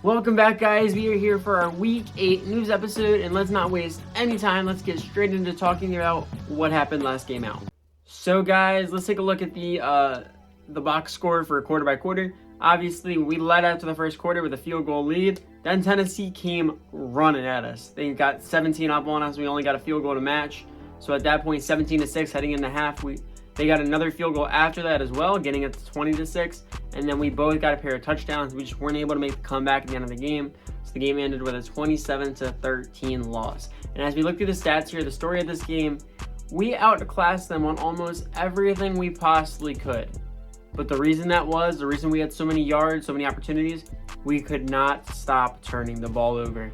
Welcome back, guys. We are here for our Week 8 news episode, and let's not waste any time. Let's get straight into talking about what happened last game out. So, guys, let's take a look at the box score for quarter by quarter. Obviously, we led after the first quarter with a field goal lead. Then Tennessee came running at us. They got 17 up on us. We only got a field goal to match. So at that point, 17-6 heading into half. They got another field goal after that as well, getting it to 20-6. And then we both got a pair of touchdowns. We just weren't able to make the comeback at the end of the game. So the game ended with a 27-13 loss. And as we look through the stats here, the story of this game, we outclassed them on almost everything we possibly could. But the reason we had so many yards, so many opportunities, we could not stop turning the ball over.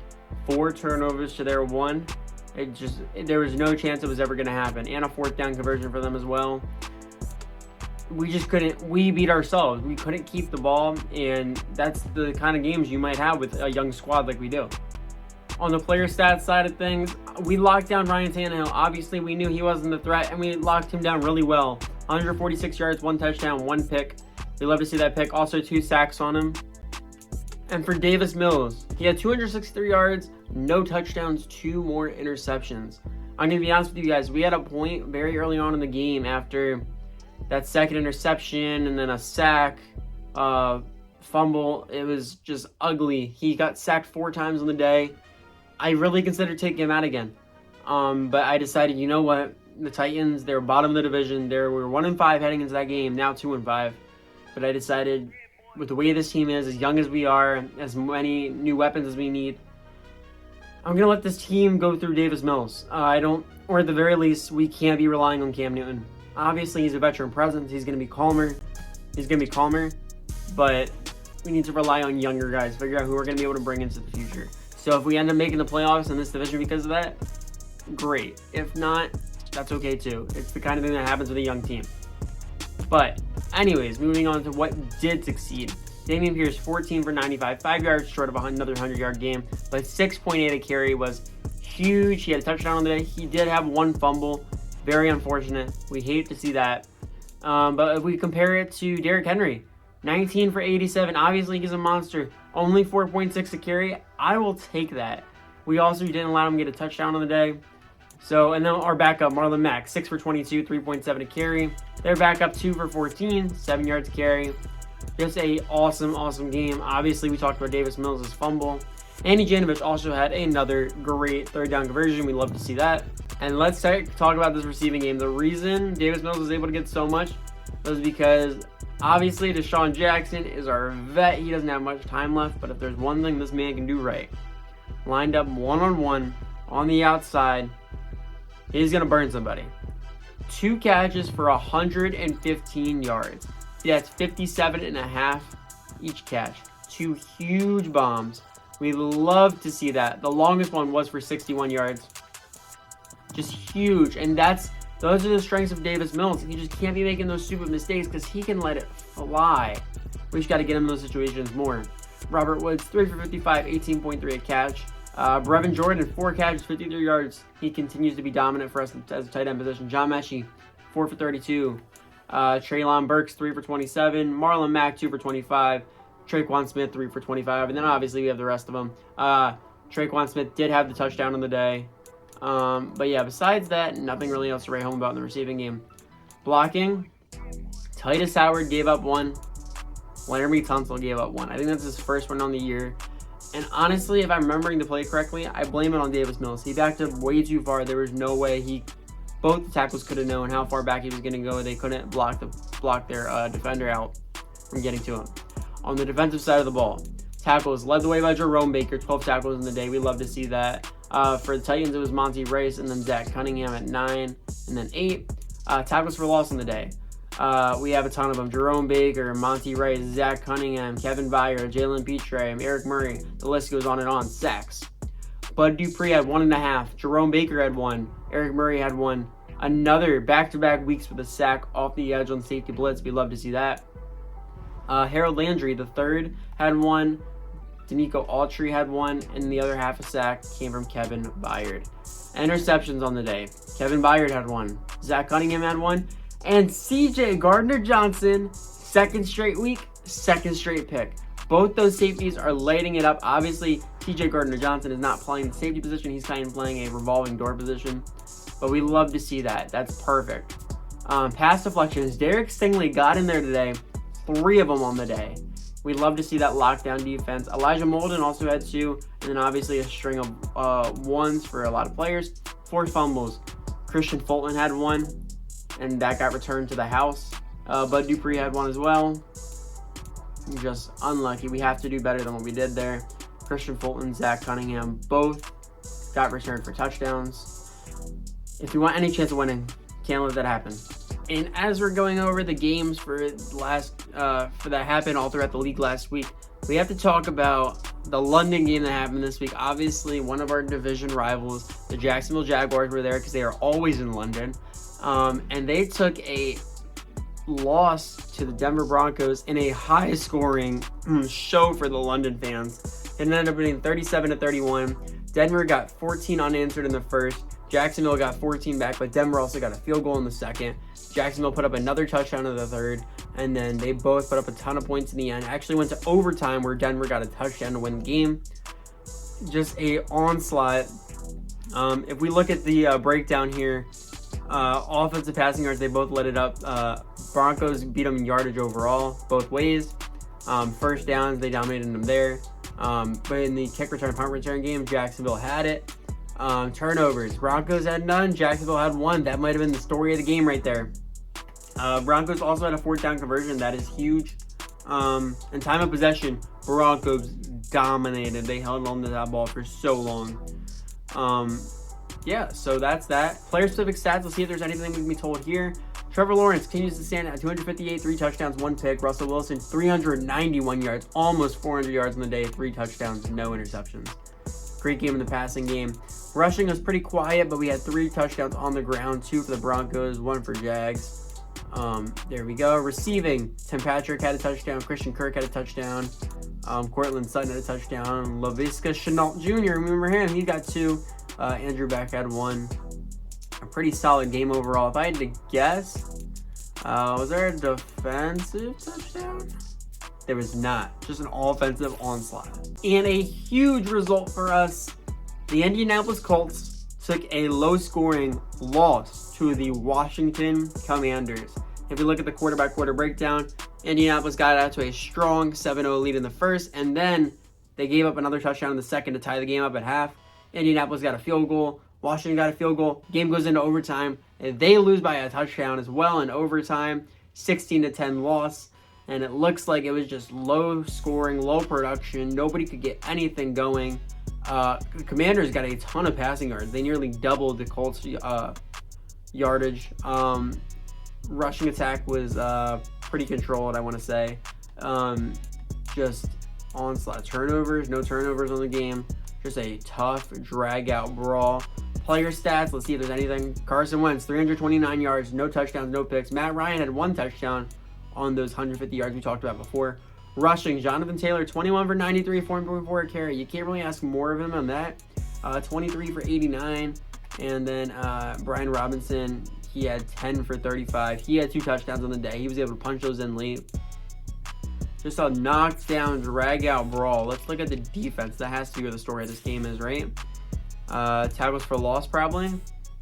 4 turnovers to their 1. There was no chance it was ever going to happen. And a 4th down conversion for them as well. We just couldn't. We beat ourselves. We couldn't keep the ball, and that's the kind of games you might have with a young squad like we do. On the player stats side of things, we locked down Ryan Tannehill. Obviously, we knew he wasn't the threat, and we locked him down really well. 146 yards, 1 touchdown, 1 pick. We love to see that pick. Also, 2 sacks on him. And for Davis Mills, he had 263 yards, no touchdowns, 2 more interceptions. I'm going to be honest with you guys. We had a point very early on in the game after that second interception and then a sack, fumble. It was just ugly. He got sacked 4 times on the day. I really considered taking him out again. But I decided, you know what? The Titans, they're bottom of the division. We were 1-5 heading into that game, now 2-5. But I decided, with the way this team is, as young as we are, as many new weapons as we need, I'm going to let this team go through Davis Mills. Or at the very least, we can't be relying on Cam Newton. Obviously, he's a veteran presence. He's going to be calmer. But we need to rely on younger guys, figure out who we're going to be able to bring into the future. So if we end up making the playoffs in this division because of that, great. If not, that's okay too. It's the kind of thing that happens with a young team. But anyways, moving on to what did succeed. Dameon Pierce, 14 for 95, 5 yards short of another 100-yard game, but 6.8 a carry was huge. He had a touchdown on the day. He did have 1 fumble. Very unfortunate. We hate to see that. But if we compare it to Derrick Henry, 19 for 87. Obviously, he's a monster. Only 4.6 a carry. I will take that. We also didn't allow him to get a touchdown on the day. So, and then our backup, Marlon Mack, 6 for 22, 3.7 a carry. Their backup, 2 for 14, 7 yards a carry. Just a awesome game. Obviously, we talked about Davis Mills' fumble. Andy Janovich also had another great 3rd down conversion. We love to see that. And let's talk about this receiving game. The reason Davis Mills was able to get so much was because, obviously, Deshaun Jackson is our vet. He doesn't have much time left, but if there's one thing this man can do right, lined up one-on-one on the outside, he's going to burn somebody. 2 catches for 115 yards. That's 57.5 each catch. 2 huge bombs. We love to see that. The longest one was for 61 yards. Just huge. And those are the strengths of Davis Mills. He just can't be making those stupid mistakes because he can let it fly. We just got to get him in those situations more. Robert Woods, 3 for 55, 18.3 a catch. Brevin Jordan, 4 catches, 53 yards. He continues to be dominant for us as a tight end position. John Mechie, 4 for 32. Treylon Burks, 3 for 27. Marlon Mack, 2 for 25. Traquan Smith, 3 for 25. And then obviously we have the rest of them. Traquan Smith did have the touchdown on the day. But yeah, besides that, nothing really else to write home about in the receiving game. Blocking, Titus Howard gave up 1. Laramie Tunsil gave up 1. I think that's his first one on the year. And honestly, if I'm remembering the play correctly, I blame it on Davis Mills. He backed up way too far. There was no way both the tackles could have known how far back he was going to go. They couldn't block their defender out from getting to him. On the defensive side of the ball, tackles led the way by Jerome Baker, 12 tackles in the day. We love to see that. For the Titans, it was Monty Rice and then Zach Cunningham at 9 and then 8. Tackles for loss in the day. We have a ton of them. Jerome Baker, Monty Rice, Zach Cunningham, Kevin Byard, Jalen Petre, Eric Murray. The list goes on and on. Sacks. Bud Dupree had 1.5. Jerome Baker had 1. Eric Murray had 1. Another back-to-back weeks with a sack off the edge on safety blitz. We love to see that. Harold Landry, the 3rd, had 1. Danico Autry had 1, and the other half a sack came from Kevin Byard. Interceptions on the day. Kevin Byard had 1. Zach Cunningham had 1. And CJ Gardner-Johnson, second straight week, second straight pick. Both those safeties are lighting it up. Obviously, TJ Gardner-Johnson is not playing the safety position. He's kind of playing a revolving door position. But we love to see that. That's perfect. Pass deflections. Derek Stingley got in there today. 3 of them on the day. We love to see that lockdown defense. Elijah Molden also had 2. And then obviously a string of ones for a lot of players. Forced fumbles. Christian Fulton had 1. And that got returned to the house. Bud Dupree had 1 as well. Just unlucky. We have to do better than what we did there. Christian Fulton, Zach Cunningham both got returned for touchdowns. If you want any chance of winning, can't let that happen. And as we're going over the games for that happened all throughout the league last week, we have to talk about the London game that happened this week. Obviously, one of our division rivals, the Jacksonville Jaguars, were there because they are always in London. And they took a loss to the Denver Broncos in a high-scoring show for the London fans. It ended up being 37-31. Denver got 14 unanswered in the first. Jacksonville got 14 back, but Denver also got a field goal in the second. Jacksonville put up another touchdown in the third, and then they both put up a ton of points in the end. Actually went to overtime where Denver got a touchdown to win the game. Just a onslaught. If we look at the breakdown here, offensive passing yards, they both lit it up. Broncos beat them in yardage overall, both ways. First downs, they dominated them there. But in the kick return, punt return game, Jacksonville had it. Turnovers, Broncos had none, Jacksonville had 1. That might have been the story of the game right there. Broncos also had a 4th down conversion. That is huge. And time of possession, Broncos dominated. They held on to that ball for so long. Yeah, so that's that. Player-specific stats, let's see if there's anything we can be told here. Trevor Lawrence continues to stand at 258, 3 touchdowns, 1 pick. Russell Wilson, 391 yards, almost 400 yards on the day, 3 touchdowns, no interceptions. Great game in the passing game. Rushing was pretty quiet, but we had 3 touchdowns on the ground, 2 for the Broncos, 1 for Jags. There we go. Receiving, Tim Patrick had a touchdown, Christian Kirk had a touchdown, Cortland Sutton had a touchdown, Laviska Shenault Jr., remember him, he got 2. Andrew Beck had 1. A pretty solid game overall. If I had to guess, was there a defensive touchdown? There was not. Just an offensive onslaught. And a huge result for us. The Indianapolis Colts took a low-scoring loss to the Washington Commanders. If you look at the quarter-by-quarter breakdown, Indianapolis got out to a strong 7-0 lead in the first, and then they gave up another touchdown in the second to tie the game up at half. Indianapolis got a field goal. Washington got a field goal. Game goes into overtime. And they lose by a touchdown as well in overtime. 16-10 loss. And it looks like it was just low scoring, low production. Nobody could get anything going. The Commanders got a ton of passing yards. They nearly doubled the Colts' yardage. Rushing attack was pretty controlled, I want to say. Just onslaught. Turnovers, no turnovers on the game. Just a tough, drag-out brawl. Player stats, let's see if there's anything. Carson Wentz, 329 yards, no touchdowns, no picks. Matt Ryan had 1 touchdown on those 150 yards we talked about before. Rushing, Jonathan Taylor, 21 for 93, 4.4 carry. You can't really ask more of him on that. 23 for 89. And then Brian Robinson, he had 10 for 35. He had 2 touchdowns on the day. He was able to punch those in late. Just a knockdown, drag-out brawl. Let's look at the defense. That has to be where the story of this game is, right? Tackles for loss, probably.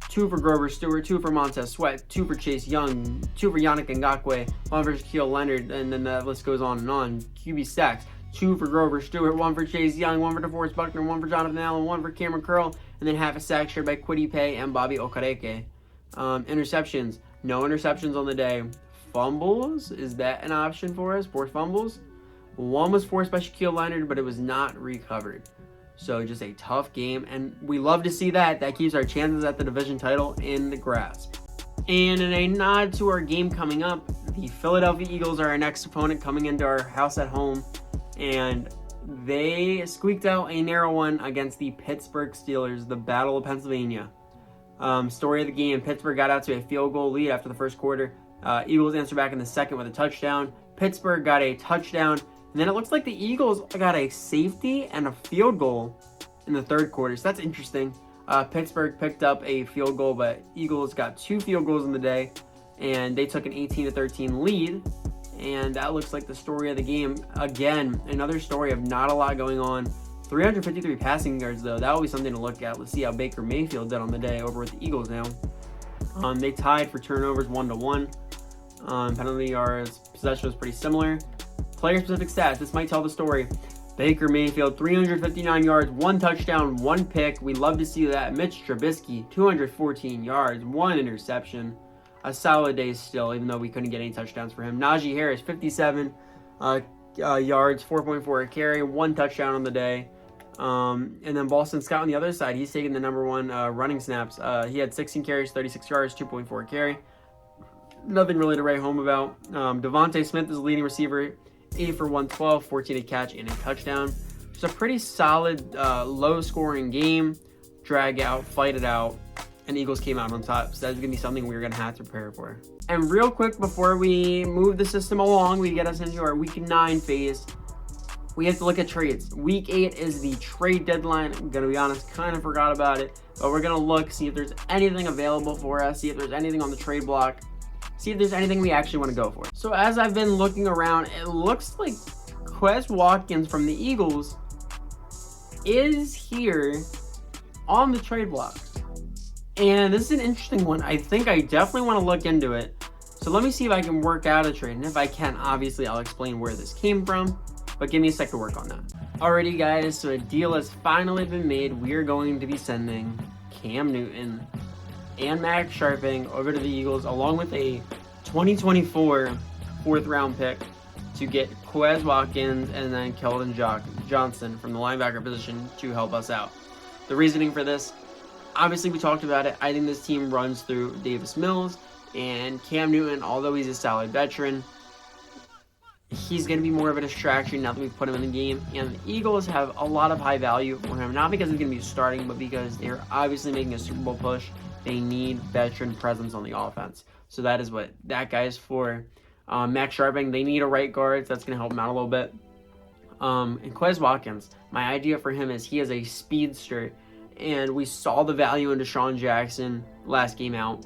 2 for Grover Stewart, 2 for Montez Sweat, 2 for Chase Young, 2 for Yannick Ngakoue, 1 for Shaquille Leonard, and then the list goes on and on. QB sacks, 2 for Grover Stewart, 1 for Chase Young, 1 for DeForest Buckner, 1 for Jonathan Allen, 1 for Cameron Curl, and then half a sack shared by Kwity Paye and Bobby Okereke. Interceptions, no interceptions on the day. Fumbles, is that an option for us? Forced fumbles? 1 was forced by Shaquille Leonard, but it was not recovered. So just a tough game, and we love to see that. That keeps our chances at the division title in the grasp. And in a nod to our game coming up, the Philadelphia Eagles are our next opponent coming into our house at home, and they squeaked out a narrow one against the Pittsburgh Steelers, the Battle of Pennsylvania. Story of the game, Pittsburgh got out to a field goal lead after the first quarter. Eagles answered back in the second with a touchdown. Pittsburgh got a touchdown. And then it looks like the Eagles got a safety and a field goal in the third quarter. So that's interesting. Pittsburgh picked up a field goal, but Eagles got 2 field goals in the day. And they took an 18-13 lead. And that looks like the story of the game. Again, another story of not a lot going on. 353 passing yards, though. That will be something to look at. Let's see how Baker Mayfield did on the day over with the Eagles now. They tied for turnovers 1-1. Penalty yards, possession was pretty similar. Player-specific stats. This might tell the story. Baker Mayfield, 359 yards, 1 touchdown, 1 pick. We love to see that. Mitch Trubisky, 214 yards, 1 interception. A solid day still, even though we couldn't get any touchdowns for him. Najee Harris, 57 yards, 4.4 a carry, 1 touchdown on the day. And then Boston Scott on the other side, he's taking the number 1 running snaps. He had 16 carries, 36 yards, 2.4 a carry. Nothing really to write home about. Devontae Smith is the leading receiver, 8 for 112, 14 a catch, and a touchdown. Just a pretty solid, low-scoring game. Drag out, fight it out, and the Eagles came out on top. So that's going to be something we're going to have to prepare for. And real quick, before we move the system along, we get us into our Week 9 phase. We have to look at trades. Week 8 is the trade deadline. I'm going to be honest, kind of forgot about it. But we're going to look, see if there's anything available for us, see if there's anything on the trade block, see if there's anything we actually want to go for. So as I've been looking around, it looks like Quez Watkins from the Eagles is here on the trade block. And this is an interesting one. I think I definitely want to look into it. So let me see if I can work out a trade. And if I can, obviously, I'll explain where this came from. But give me a sec to work on that. Alrighty, guys. So a deal has finally been made. We are going to be sending Cam Newton and Max Sharping over to the Eagles, along with a 2024 4th-round pick to get Quez Watkins and then Keldon Johnson from the linebacker position to help us out. The reasoning for this, obviously we talked about it. I think this team runs through Davis Mills and Cam Newton, although he's a solid veteran, he's going to be more of a distraction now that we've put him in the game. And the Eagles have a lot of high value for him, not because he's going to be starting, but because they're obviously making a Super Bowl push. They need veteran presence on the offense. So that is what that guy is for. Max Sharping, they need a right guard, so that's going to help him out a little bit. And Quez Watkins, my idea for him is he is a speedster, and we saw the value in Deshaun Jackson last game out.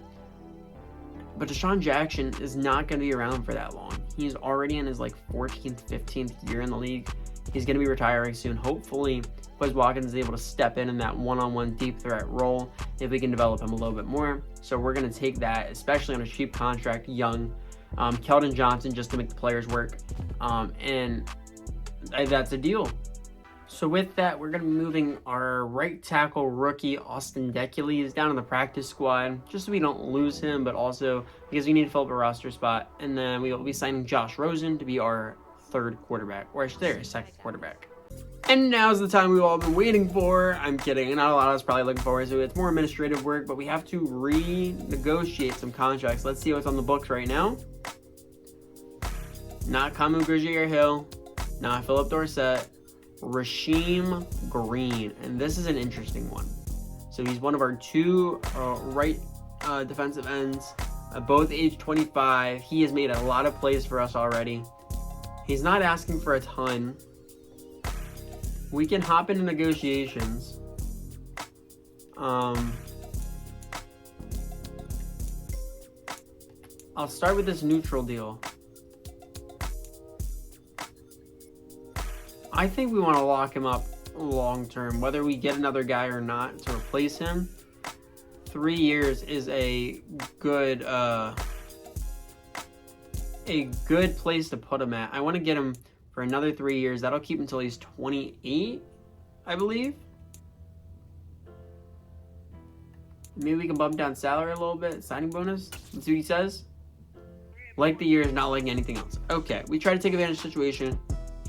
But Deshaun Jackson is not going to be around for that long. He's already in his 14th, 15th year in the league. He's going to be retiring soon. Hopefully, Quez Watkins is able to step in that one-on-one deep threat role if we can develop him a little bit more. So we're going to take that, especially on a cheap contract, young. Keldon Johnson, just to make the players work. And that's a deal. So with that, we're going to be moving our right tackle rookie, Austin Decules, down in the practice squad, just so we don't lose him, but also because we need to fill up a roster spot. And then we will be signing Josh Rosen to be our 3rd quarterback, or I should say our 2nd quarterback. And now's the time we've all been waiting for. I'm kidding. Not a lot of us probably looking forward to it. It's more administrative work, but we have to renegotiate some contracts. Let's see what's on the books right now. Not Kamu Grugier-Hill, not Philip Dorsett, Rasheem Green, and this is an interesting one. So he's one of our 2 right defensive ends, both age 25. He has made a lot of plays for us already. He's not asking for a ton. We can hop into negotiations. I'll start with this neutral deal. I think we want to lock him up long term, whether we get another guy or not to replace him. 3 years is a good place to put him at. I want to get him for another 3 years. That'll keep him until he's 28, I believe. Maybe we can bump down salary a little bit, signing bonus. Let's see what he says. Like the years, not liking anything else. Okay, we tried to take advantage of the situation.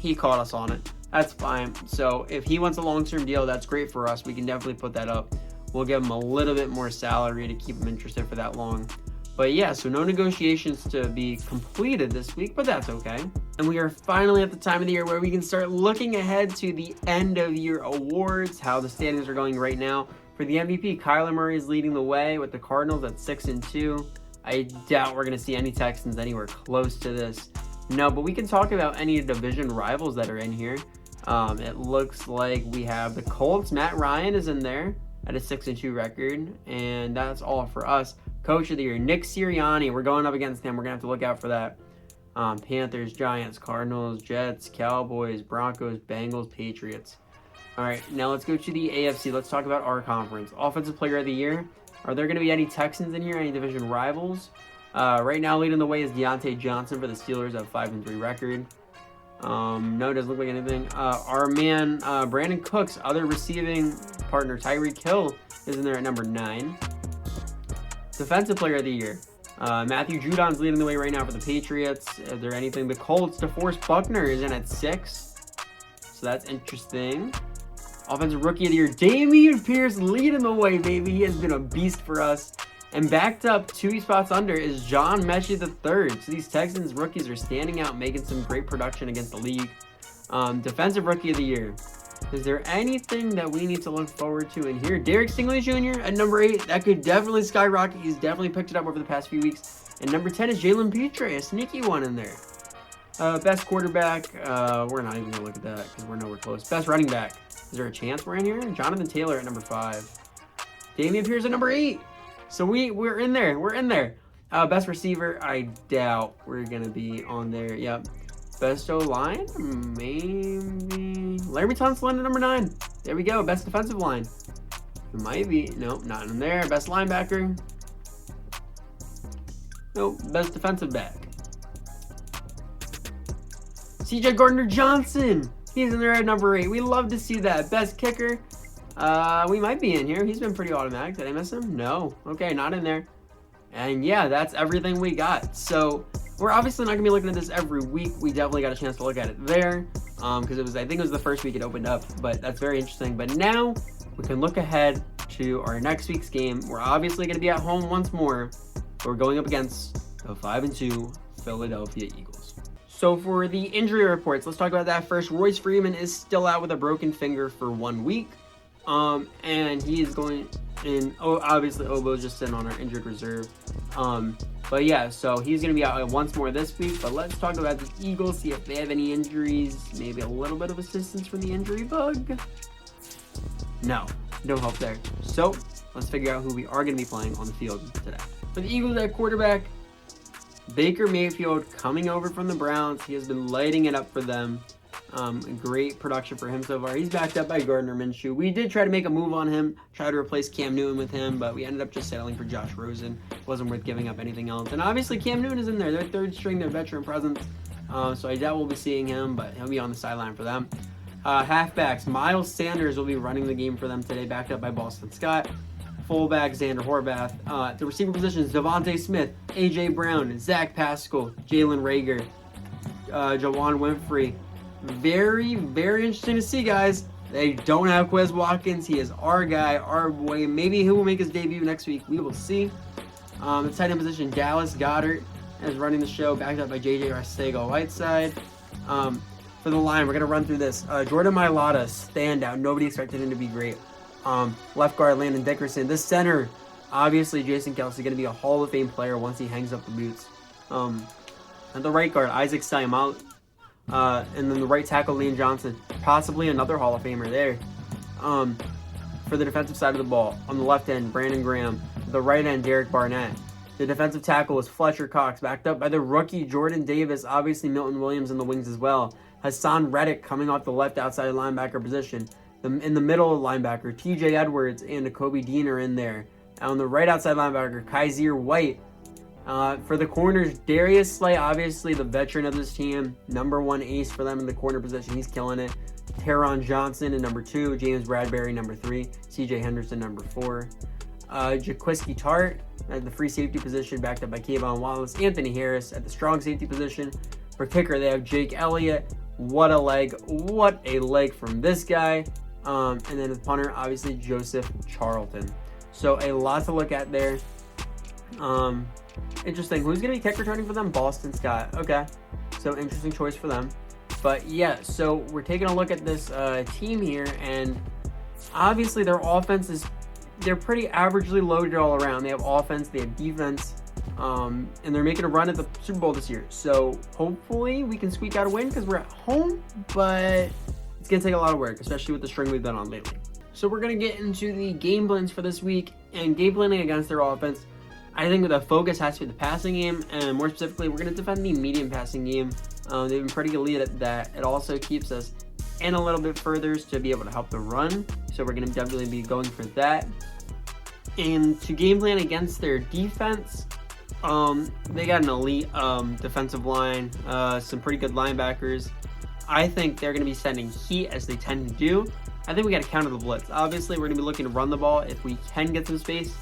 He caught us on it. That's fine. So if he wants a long-term deal, that's great for us. We can definitely put that up. We'll give him a little bit more salary to keep him interested for that long. But yeah, so no negotiations to be completed this week, but that's okay. And we are finally at the time of the year where we can start looking ahead to the end of year awards, how the standings are going right now. For the MVP, Kyler Murray is leading the way with the Cardinals at 6-2. I doubt we're going to see any Texans anywhere close to this. No, but we can talk about any division rivals that are in here. It looks like we have the Colts. Matt Ryan is in there at a 6-2 record, and that's all for us. Coach of the year, Nick Sirianni. We're going up against him. We're going to have to look out for that. Panthers, Giants, Cardinals, Jets, Cowboys, Broncos, Bengals, Patriots. All right, now let's go to the AFC. Let's talk about our conference. Offensive Player of the Year. Are there going to be any Texans in here? Any division rivals? Right now, leading the way is Deontay Johnson for the Steelers at 5-3 record. No, it doesn't look like anything. Our man, Brandon Cooks, other receiving partner, Tyreek Hill, is in there at number 9. Defensive Player of the Year. Matthew Judon's leading the way right now for the Patriots. Is there anything? The Colts, DeForest Buckner is in at 6. So that's interesting. Offensive Rookie of the Year, Dameon Pierce leading the way, baby. He has been a beast for us. And backed up 2 spots under is John Mechie III. So these Texans rookies are standing out, making some great production against the league. Defensive Rookie of the Year. Is there anything that we need to look forward to in here? Derek Stingley Jr. at number 8. That could definitely skyrocket. He's definitely picked it up over the past few weeks. And number 10 is Jalen Petre, a sneaky one in there. Best quarterback. We're not even going to look at that because we're nowhere close. Best running back. Is there a chance we're in here? Jonathan Taylor at number 5. Dameon Pierce at number 8. So we're in there. We're in there. Best receiver, I doubt we're going to be on there. Yep. Best O-line, maybe. Larry Tunsil at number 9. There we go. Best defensive line. It might be. Nope, not in there. Best linebacker. Nope. Best defensive back. CJ Gardner-Johnson. He's in there at number 8. We love to see that. Best kicker. We might be in here. He's been pretty automatic. Did I miss him? No. Okay, not in there. And yeah, that's everything we got. So we're obviously not gonna be looking at this every week. We definitely got a chance to look at it there, because I think it was the first week it opened up. But that's very interesting. But now we can look ahead to our next week's game. We're obviously gonna be at home once more. We're going up against the 5-2 Philadelphia Eagles. So for the injury reports, let's talk about that first. Royce Freeman is still out with a broken finger for 1 week. And he is going in, obviously Obo's just sitting on our injured reserve. But yeah, so he's going to be out once more this week. But let's talk about the Eagles, see if they have any injuries, maybe a little bit of assistance from the injury bug. No help there. So let's figure out who we are going to be playing on the field today. For the Eagles at quarterback, Baker Mayfield coming over from the Browns. He has been lighting it up for them. Great production for him so far. He's backed up by Gardner Minshew. We did try to make a move on him, try to replace Cam Newton with him, but we ended up just settling for Josh Rosen. Wasn't worth giving up anything else. And obviously Cam Newton is in there. Their third string, their veteran presence. So I doubt we'll be seeing him, but he'll be on the sideline for them. Halfbacks, Miles Sanders will be running the game for them today, backed up by Boston Scott. Fullback, Xander Horvath. The receiver positions, Devontae Smith, A.J. Brown, Zach Pascal, Jalen Reagor, Jawan Winfrey. Very, very interesting to see, guys. They don't have Quez Watkins. He is our guy, our boy. Maybe he will make his debut next week. We will see. The tight end position, Dallas Goedert is running the show, backed up by J.J. Arcega-Whiteside. For the line, we're going to run through this. Jordan Mailata, standout. Nobody expected him to be great. Left guard, Landon Dickerson. This center, obviously, Jason Kelce, going to be a Hall of Fame player once he hangs up the boots. At the right guard, Isaac Seumalo. And then the right tackle, Lane Johnson. Possibly another Hall of Famer there. For the defensive side of the ball, on the left end, Brandon Graham. The right end, Derek Barnett. The defensive tackle is Fletcher Cox, backed up by the rookie Jordan Davis. Obviously, Milton Williams in the wings as well. Hassan Reddick coming off the left outside linebacker position. In the middle linebacker, TJ Edwards and Kobe Dean are in there. On the right outside linebacker, Kaiser White. For the corners, Darius Slay, obviously the veteran of this team. Number 1 ace for them in the corner position. He's killing it. Taron Johnson in number 2. James Bradbury number 3. CJ Henderson number 4. Jaquiski Tart at the free safety position, backed up by Kayvon Wallace. Anthony Harris at the strong safety position. For kicker, they have Jake Elliott. What a leg. What a leg from this guy. And then the punter, obviously, Joseph Charlton. So a lot to look at there. Interesting. Who's going to be kick returning for them? Boston Scott. Okay. So interesting choice for them. But yeah, so we're taking a look at this team here, and obviously their offense they're pretty averagely loaded all around. They have offense, they have defense, and they're making a run at the Super Bowl this year. So hopefully we can squeak out a win because we're at home, but it's going to take a lot of work, especially with the string we've been on lately. So we're going to get into the game plans for this week, and game planning against their offense. I think the focus has to be the passing game, and more specifically, we're going to defend the medium passing game. They've been pretty elite at that. It also keeps us in a little bit further to be able to help the run, so we're going to definitely be going for that. And to game plan against their defense, they got an elite defensive line, some pretty good linebackers. I think they're going to be sending heat as they tend to do. I think we got to counter the blitz. Obviously, we're going to be looking to run the ball if we can get some space.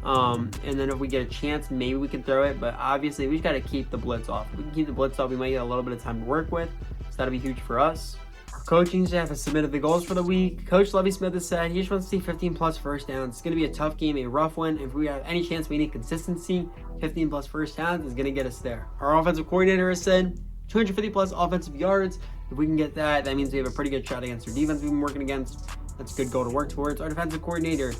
And then if we get a chance, maybe we can throw it. But obviously, we just got to keep the blitz off. If we can keep the blitz off, we might get a little bit of time to work with. So that'll be huge for us. Our coaching staff has submitted the goals for the week. Coach Lovie Smith has said he just wants to see 15 plus first downs. It's going to be a tough game, a rough one. If we have any chance we need consistency, 15 plus first downs is going to get us there. Our offensive coordinator has said 250 plus offensive yards. If we can get that, that means we have a pretty good shot against our defense we've been working against. That's a good goal to work towards. Our defensive coordinator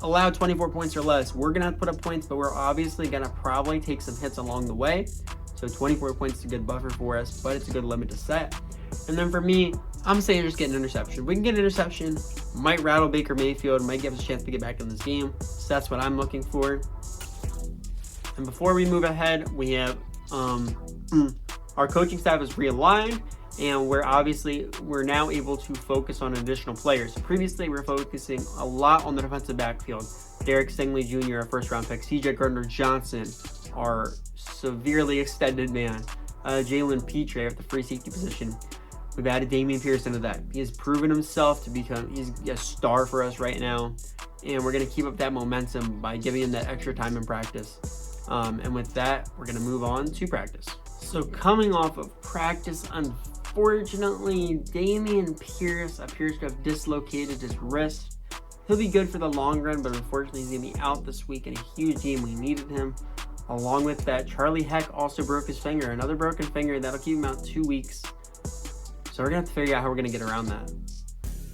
allowed 24 points or less. We're going to have to put up points, but we're obviously going to probably take some hits along the way. So 24 points is a good buffer for us, but it's a good limit to set. And then for me, I'm saying just get an interception. We can get an interception, might rattle Baker Mayfield, might give us a chance to get back in this game. So that's what I'm looking for. And before we move ahead, we have our coaching staff is realigned, and we're now able to focus on additional players. So previously, we were focusing a lot on the defensive backfield. Derek Stingley Jr., a first-round pick, C.J. Gardner-Johnson, our severely extended man, Jalen Petre at the free safety position. We've added Damian Pierce into that. He has proven himself to he's a star for us right now, and we're going to keep up that momentum by giving him that extra time in practice. And with that, we're going to move on to practice. So coming off of practice, unfortunately, Damian Pierce appears to have dislocated his wrist. He'll be good for the long run, but unfortunately he's going to be out this week in a huge game. We needed him. Along with that, Charlie Heck also broke his finger. Another broken finger. That'll keep him out 2 weeks. So we're going to have to figure out how we're going to get around that.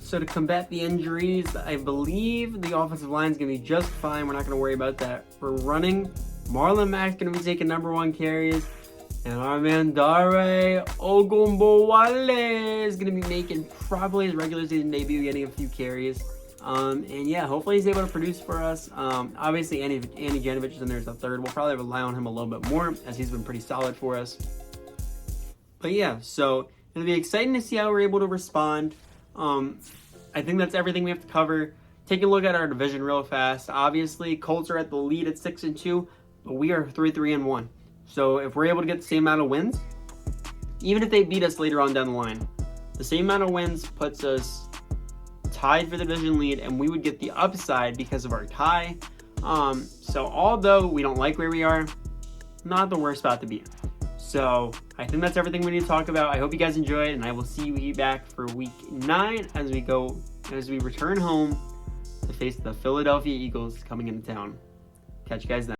So to combat the injuries, I believe the offensive line is going to be just fine. We're not going to worry about that. We're running. Marlon Mack's going to be taking #1 carries. And our man Dare Ogunbowale is going to be making probably his regular season debut, getting a few carries. And yeah, hopefully he's able to produce for us. Obviously, Andy Janovich is in there as a third. We'll probably rely on him a little bit more as he's been pretty solid for us. But yeah, so it'll be exciting to see how we're able to respond. I think that's everything we have to cover. Take a look at our division real fast. Obviously, Colts are at the lead at 6-2, but we are 3-1. So if we're able to get the same amount of wins, even if they beat us later on down the line, the same amount of wins puts us tied for the division lead, and we would get the upside because of our tie. So although we don't like where we are, not the worst spot to be in. So I think that's everything we need to talk about. I hope you guys enjoyed, and I will see you back for week 9 as we return home to face the Philadelphia Eagles coming into town. Catch you guys then.